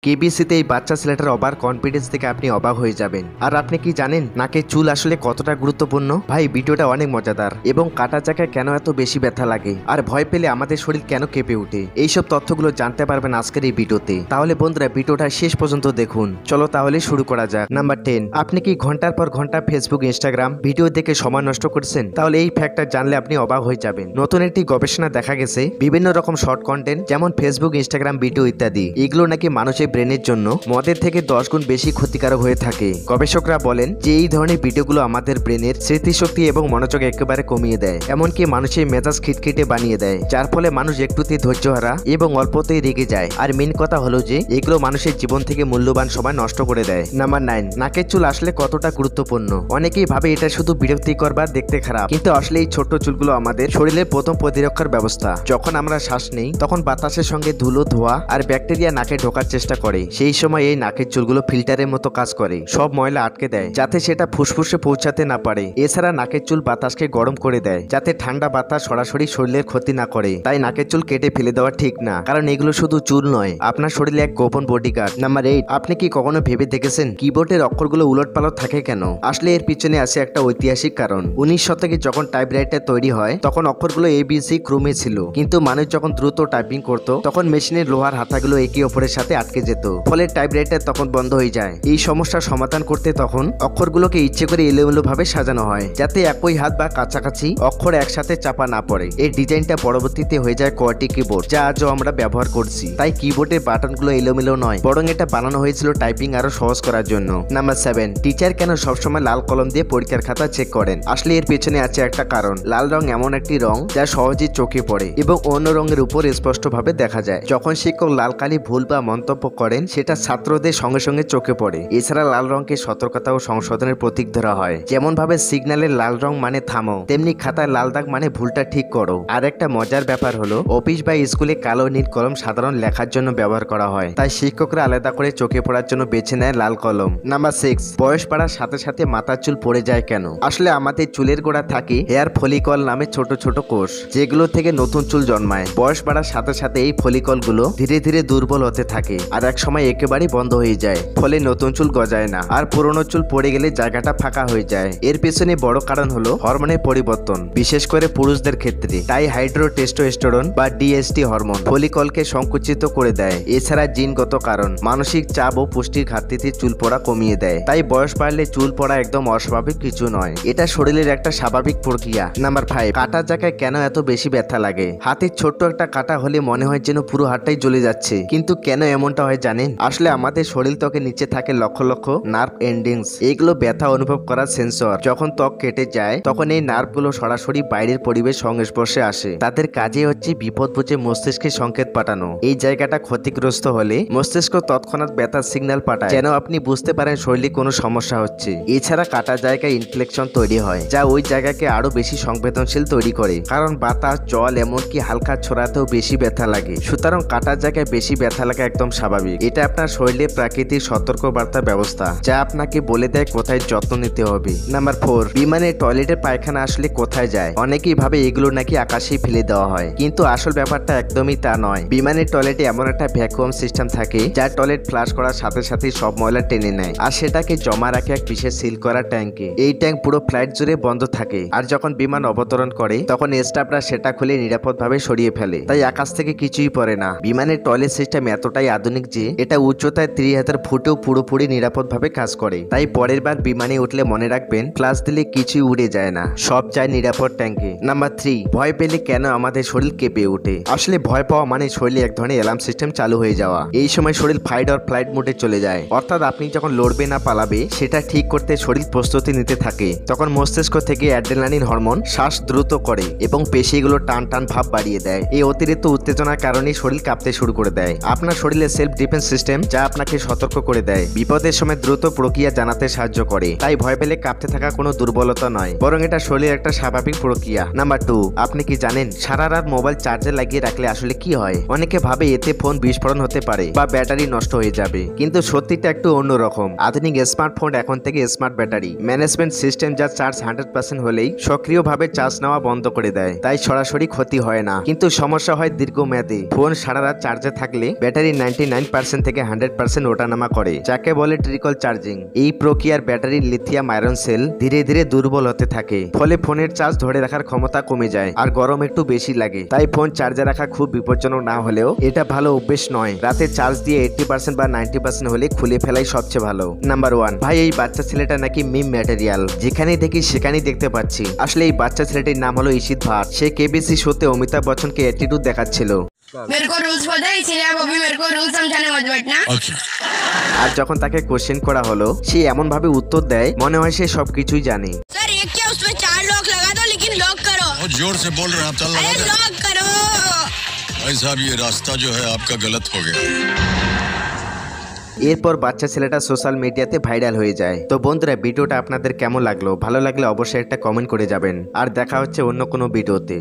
কেবিসিতে এই বাচ্চা ছেলেটার ওভার কনফিডেন্স থেকে আপনি অবাক হয়ে যাবেন। আর আপনি কি জানেন নাকের চুল আসলে কতটা গুরুত্বপূর্ণ? ভাই, ভিডিওটা অনেক মজাদার এবং কাটা জায়গায় কেন এত বেশি ব্যথা লাগে আর ভয় পেলে আমাদের শরীর কেন কেঁপে ওঠে, এইসব তথ্যগুলো জানতে পারবেন আজকের এই ভিডিওতে। তাহলে বন্ধুরা, ভিডিওটা শেষ পর্যন্ত দেখুন। চলো তাহলে শুরু করা যাক। নাম্বার 10, আপনি কি ঘন্টার পর ঘন্টা ফেসবুক, ইনস্টাগ্রাম ভিডিও দেখে সময় নষ্ট করছেন? তাহলে এই ফ্যাক্টটা জানলে আপনি অবাক হয়ে যাবেন। নতুন একটি গবেষণা দেখা গেছে বিভিন্ন রকম শর্ট কন্টেন্ট যেমন ফেসবুক, ইনস্টাগ্রাম ভিডিও ইত্যাদি, এগুলো নাকি মানুষের ব্রেনের জন্য মদের থেকে 10 গুণ বেশি ক্ষতিকারক হয়ে থাকে। গবেষকরা বলেন যে এই ধরনের ভিডিওগুলো আমাদের ব্রেনের স্মৃতিশক্তি এবং মনোযোগ একেবারে কমিয়ে দেয়, এমনকি মানুষের মেজাজ খিটখিটে বানিয়ে দেয়, যার ফলে মানুষ একটুতেই ধৈর্যহারা এবং অল্পতেই রেগে যায়। আর মেন কথা হলো যে এগুলো মানুষের জীবন থেকে মূল্যবান সময় নষ্ট করে দেয়। নাম্বার 9, নাকের চুল আসলে কতটা গুরুত্বপূর্ণ। অনেকেই ভাবে এটা শুধু বিরক্তিকর বা দেখতে খারাপ, কিন্তু আসলে এই ছোট্ট চুলগুলো আমাদের শরীরের প্রথম প্রতিরক্ষার ব্যবস্থা। যখন আমরা শ্বাস নেই তখন বাতাসের সঙ্গে ধুলো, ধোঁয়া আর ব্যাকটেরিয়া নাকে ঢোকার চেষ্টা করে। সেই সময় এই নাকের চুলগুলো ফিল্টারের মতো কাজ করে, সব ময়লা আটকে দেয় যাতে সেটা ফুসফুসে পৌঁছাতে না পারে। এছাড়া নাকের চুল বাতাসকে গরম করে দেয় যাতে ঠান্ডা বাতাস সরাসরি শরীরের ক্ষতি না করে। তাই নাকের চুল কেটে ফেলে দেওয়া ঠিক না, কারণ এগুলো শুধু চুল নয়, আপনার শরীরে এক গোপন বডিগার্ড। নাম্বার 8, আপনি কি কখনো ভেবে দেখেছেন কিবোর্ডের অক্ষরগুলো উলটপালট থাকে কেন? আসলে এর পিছনে আছে একটা ঐতিহাসিক কারণ। 19 শতকে যখন টাইপরাইটার তৈরি হয় তখন অক্ষরগুলো ABC ক্রমে ছিল, কিন্তু মানুষ যখন দ্রুত টাইপিং করত তখন মেশিনের লোহার হাতাগুলো একে অপরের সাথে আটকে যেত, ফলে টাইপরাইটার তখন বন্ধ হয়ে যায়। এই সমস্যার সমাধান করতে তখন অক্ষরগুলোকে ইচ্ছে করে এলোমেলো ভাবে সাজানো হয় যাতে একই হাত বা কাছাকাছি অক্ষর একসাথে চাপা না পড়ে। এই ডিজাইনটা পরবর্তীতে হয়ে যায় কোয়ার্টি কিবোর্ড, যা আজও আমরা ব্যবহার করছি। তাই কিবোর্ডের বাটনগুলো এলোমেলো নয়, বরং এটা বানানো হয়েছিল টাইপিং আরো সহজ করার জন্য। নাম্বার 7, টিচার কেন সবসময় লাল কলম দিয়ে পরীক্ষার খাতা চেক করেন? আসলে এর পেছনে আছে একটা কারণ। লাল রং এমন একটি রং যা সহজেই চোখে পড়ে এবং অন্য রঙের উপর স্পষ্টভাবে দেখা যায়। যখন শিক্ষক লাল কালি ভুল বা মন্তব্য করেন সেটা ছাত্রদের সঙ্গে সঙ্গে চোখে পড়ে। এছাড়া লাল রঙকে সতর্কতা ও সংশোধনের প্রতীক ধরা হয়। যেমন ভাবে সিগন্যালের লাল রং মানে থামো, তেমনি খাতায় লাল দাগ মানে ভুলটা ঠিক করো। আর একটা মজার ব্যাপার হলো অফিস বা স্কুলে কালো নীল কলম সাধারণ লেখার জন্য ব্যবহার করা হয়, তাই শিক্ষকরা আলাদা করে চোখে পড়ার জন্য বেছে নেয় লাল কলম। নাম্বার 6, বয়স বাড়ার সাথে সাথে মাথার চুল পড়ে যায় কেন? আসলে আমাদের চুলের গোড়া থাকে হেয়ার ফলিকল নামে ছোট ছোট কোষ, যেগুলো থেকে নতুন চুল জন্মায়। বয়স বাড়ার সাথে সাথে এই ফলিকল গুলো ধীরে ধীরে দুর্বল হতে থাকে আর এক সময় একেবারেই বন্ধ হয়ে যায়, ফলে নতুন চুল গজায় না আর পুরনো চুল পড়ে গেলে জায়গাটা ফাঁকা হয়ে যায়। এর পেছনে বড় কারণ হলো হরমোনের পরিবর্তন, বিশেষ করে পুরুষদের ক্ষেত্রে। তাই হাইড্রোটেস্টোস্টেরন বা ডিএসটি হরমোন ফলিকলকে সংকুচিত করে দেয়। এছাড়া জিনগত কারণ, মানসিক চাপ ও পুষ্টির ঘাটতিতে চুল পড়া কমিয়ে দেয়। তাই বয়স বাড়লে চুল পড়া একদম অস্বাভাবিক কিছু নয়, এটা শরীরের একটা স্বাভাবিক প্রক্রিয়া। নাম্বার 5, কাটা জায়গায় কেন এত বেশি ব্যথা লাগে? হাতের ছোট্ট একটা কাটা হলে মনে হয় যেন পুরো হাতটাই জ্বলে যাচ্ছে, কিন্তু কেন এমনটা হয় জানেন? আসলে আমাদের শরীর ত্বকের নিচে থাকে লক্ষ লক্ষ নার্ভ এন্ডিংস, এগুলো ব্যথা অনুভব করার সেন্সর। যখন ত্বক কেটে যায় তখন এই নার্ভগুলো সরাসরি বাইরের পরিবেশ সংস্পর্শে আসে। তাদের কাজে হচ্ছে বিপদ বুঝে মস্তিষ্কে সংকেত পাঠানো। এই জায়গাটা ক্ষতিগ্রস্ত হলে মস্তিষ্ক তৎক্ষণাৎ ব্যথার সিগন্যাল পাঠায় যেন আপনি বুঝতে পারেন শরীরে কোনো সমস্যা হচ্ছে। এছাড়া কাটা জায়গায় ইনফ্লেকশন তৈরি হয় যা ওই জায়গাকে আরো বেশি সংবেদনশীল তৈরি করে, কারণ বাতাস, জল এমনকি হালকা ছোড়াতেও বেশি ব্যথা লাগে। সুতরাং কাটা জায়গায় বেশি ব্যথা লাগা একদম স্বাভাবিক। এটা আপনার শরীরের প্রাকৃতিক সতর্কবার্তা ব্যবস্থা যা আপনাকে বলে দেয় কোথায় যত্ন নিতে হবে। নাম্বার 4, বিমানে টয়লেটের পায়খানা আসলে কোথায় যায়? অনেকেই ভাবে এগুলো নাকি আকাশেই ফেলে দেওয়া হয়, কিন্তু আসল ব্যাপারটা একদমই তা নয়। বিমানের টয়লেটে এমন একটা ভ্যাকুয়াম সিস্টেম থাকে যা টয়লেট ফ্লাশ করার সাথে সাথে সব ময়লা টেনে নেয় আর সেটাকে জমা রাখে এক বিশেষ সিল করা ট্যাঙ্কে। এই ট্যাঙ্ক পুরো ফ্লাইট জুড়ে বন্ধ থাকে আর যখন বিমান অবতরণ করে তখন স্টাফরা সেটা খুলে নিরাপদভাবে সরিয়ে ফেলে, তাই আকাশ থেকে কিছুই পড়ে না। বিমানের টয়লেট সিস্টেম এতটাই আধুনিক যে এটা উচ্চতায় 30,000 ফুটেও পুরোপুরি নিরাপদভাবে কাজ করে। তাই পরের বার বিমানে উঠলে মনে রাখবেন ফ্লাশ দিলে কিছুই উড়ে যায় না, সব যায় নিরাপদ ট্যাঙ্কে। নাম্বার 3, ভয় পেলে কেন আমাদের শরীর কেঁপে ওঠে? আসলে ভয় পাওয়া মানে শরীরে এক ধরনের অ্যালার্ম সিস্টেম চালু হয়ে যাওয়া। এই সময় শরীর ফাইট অর ফ্লাইট মোডে চলে যায়, অর্থাৎ আপনি যখন লড়বে না পালাবে সেটা ঠিক করতে শরীর প্রস্তুতি নিতে থাকে। তখন মস্তিষ্ক থেকে অ্যাড্রেনালিন হরমোন শ্বাস দ্রুত করে এবং পেশিগুলো টান টান ভাব বাড়িয়ে দেয়। এই অতিরিক্ত উত্তেজনার কারণে শরীর কাঁপতে শুরু করে দেয়। আপনার শরীরের সেলফ ডিফেন্স সিস্টেম যা আপনাকে সতর্ক করে দেয়, বিপদের সময় দ্রুত প্রক্রিয়া জানাতে সাহায্য করে। তাই ভয় পেলে কাঁপতে থাকা কোনো দুর্বলতা নয়, বরং এটা শরীরের একটা স্বাভাবিক প্রক্রিয়া। নাম্বার 2, আপনি কি জানেন সারা রাত মোবাইল চার্জে লাগিয়ে রাখলে আসলে কি হয়? অনেকে ভাবে এতে ফোন বিস্ফোরণ হতে পারে বা ব্যাটারি নষ্ট হয়ে যাবে, কিন্তু সত্যিটা একটু অন্যরকম। আধুনিক স্মার্টফোন এখন থেকে স্মার্ট ব্যাটারি ম্যানেজমেন্ট সিস্টেম যা চার্জ 100% হলেই সক্রিয়ভাবে চার্জ নেওয়া বন্ধ করে দেয়, তাই সরাসরি ক্ষতি হয় না। কিন্তু সমস্যা হয় দীর্ঘমেয়াদে। ফোন সারা রাত চার্জে থাকলে ব্যাটারি 99% 80% থেকে 100% ওঠানামা করে, যাকে বলে ট্রিকল চার্জিং। এই প্রক্রিয়ার ব্যাটারির লিথিয়াম আয়রন সেল ধীরে ধীরে দুর্বল হতে থাকে, ফলে ফোনের চার্জ ধরে রাখার ক্ষমতা কমে যায় আর গরম একটু বেশি লাগে। তাই ফোন চার্জে রাখা খুব বিপজ্জনক না হলেও এটা ভালো অভ্যেস নয়। রাতে চার্জ দিয়ে 80% বা 90% হলে খুলে ফেলাই সবচেয়ে ভালো। নাম্বার 1, ভাই এই বাচ্চা ছেলেটা নাকি মিম ম্যাটেরিয়াল, যেখানেই দেখি সেখানেই দেখতে পাচ্ছি। আসলে এই বাচ্চা ছেলেটির নাম হলো ঈশিত ভাট। সে কেবিসি শোতে অমিতাভ বচ্চনকে অ্যাটিটিউড দেখাচ্ছিল। मेरे को रूल्स पता है, इसीलिए आप अभी मेरे को रूल समझाने मत बैठना। আর যখন তাকে কোশ্চেন করা হলো, সে এমন ভাবে উত্তর দেয় মনে হয় সে সবকিছুই জানে। सर एक क्या उसमें 4 लॉक लगा दो, लेकिन लॉक करो। बहुत जोर से बोल रहे हैं आप, चल अरे लगा लॉक करो। भाई साहब ये रास्ता जो है आपका गलत हो गया। এরপর বাচ্চা ছেলেটা সোশ্যাল মিডিয়াতে ভাইরাল হয়ে যায়। তো বন্ধুরা, ভিডিওটা আপনাদের কেমন লাগলো? ভালো লাগলে অবশ্যই একটা কমেন্ট করে যাবেন। আর দেখা হচ্ছে অন্য কোনো ভিডিওতে।